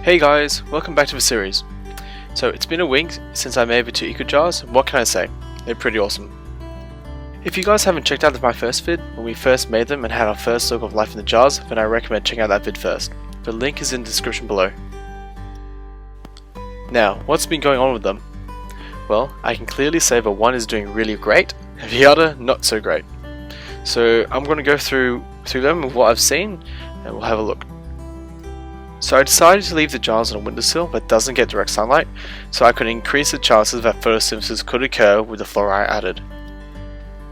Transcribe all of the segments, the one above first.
Hey guys, welcome back to the series. So it's been a week since I made the two eco jars, and what can I say? They're pretty awesome. If you guys haven't checked out my first vid, when we first made them and had our first look of life in the jars, then I recommend checking out that vid first. The link is in the description below. Now, what's been going on with them? Well, I can clearly say that one is doing really great, and the other not so great. So I'm going to go through them with what I've seen, and we'll have a look. So I decided to leave the jars on a windowsill that doesn't get direct sunlight, so I could increase the chances that photosynthesis could occur with the flora I added.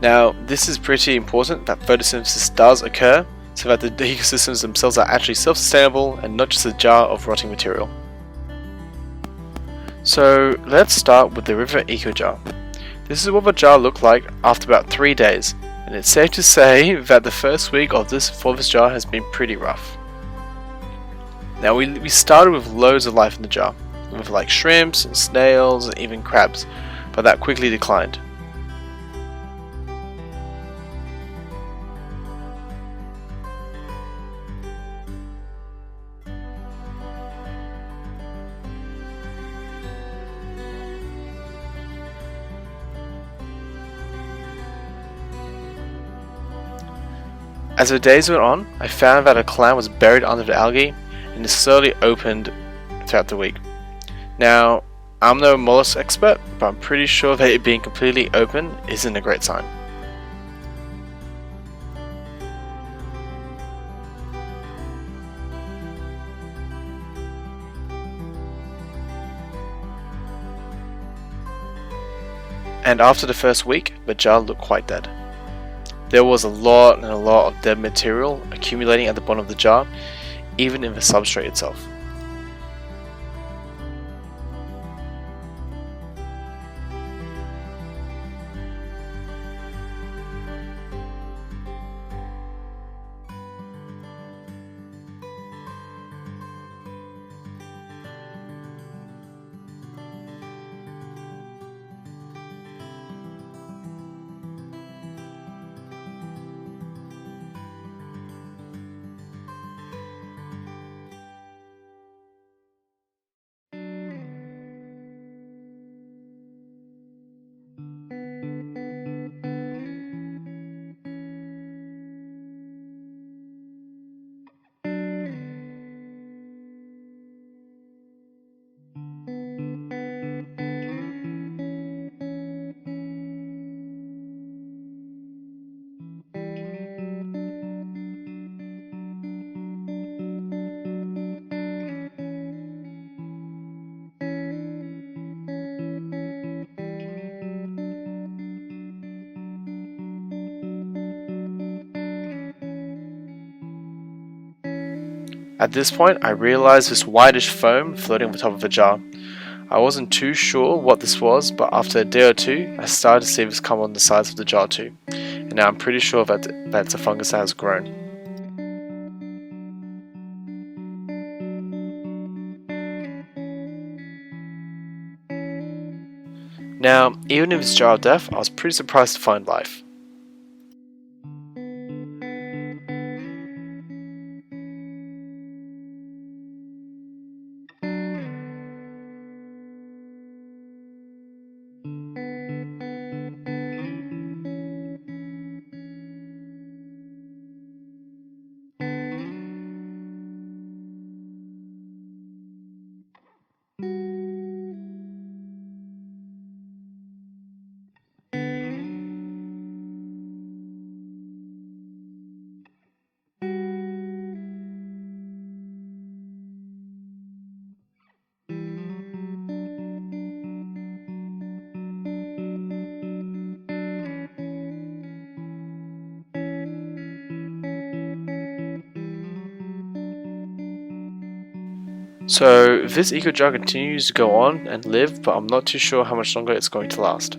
Now, this is pretty important that photosynthesis does occur, so that the ecosystems themselves are actually self-sustainable and not just a jar of rotting material. So let's start with the river eco jar. This is what the jar looked like after about 3 days, and it's safe to say that the first week of this jar has been pretty rough. Now we started with loads of life in the jar, with like shrimps and snails and even crabs, but that quickly declined. As the days went on, I found that a clam was buried under the algae and it slowly opened throughout the week. Now, I'm no mollusk expert, but I'm pretty sure that it being completely open isn't a great sign. And after the first week, the jar looked quite dead. There was a lot of dead material accumulating at the bottom of the jar, even in the substrate itself. At this point, I realized this whitish foam floating on the top of the jar. I wasn't too sure what this was, but after a day or two, I started to see this come on the sides of the jar too. And now I'm pretty sure that it's a fungus that has grown. Now, even in this jar of death, I was pretty surprised to find life. So this eco jar continues to go on and live, but I'm not too sure how much longer it's going to last.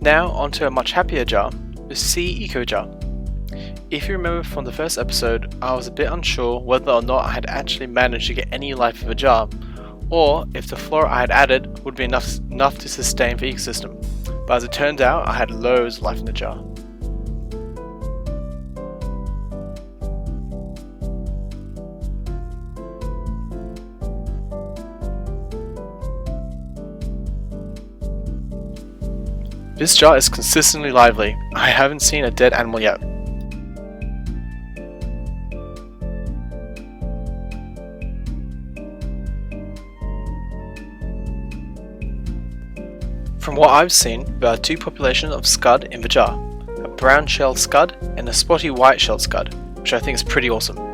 Now onto a much happier jar, the sea eco jar. If you remember from the first episode, I was a bit unsure whether or not I had actually managed to get any life in the jar, or if the flora I had added would be enough to sustain the ecosystem. But as it turned out, I had loads of life in the jar. This jar is consistently lively. I haven't seen a dead animal yet. From what I've seen, there are two populations of scud in the jar, a brown-shelled scud and a spotty white-shelled scud, which I think is pretty awesome.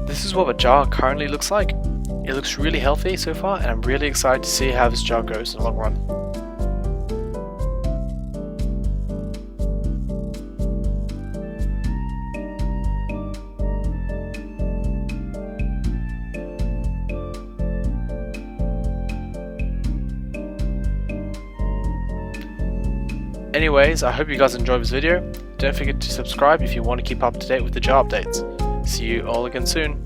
This is what the jar currently looks like. It looks really healthy so far, and I'm really excited to see how this jar goes in the long run. Anyways, I hope you guys enjoyed this video. Don't forget to subscribe if you want to keep up to date with the jar updates. See you all again soon.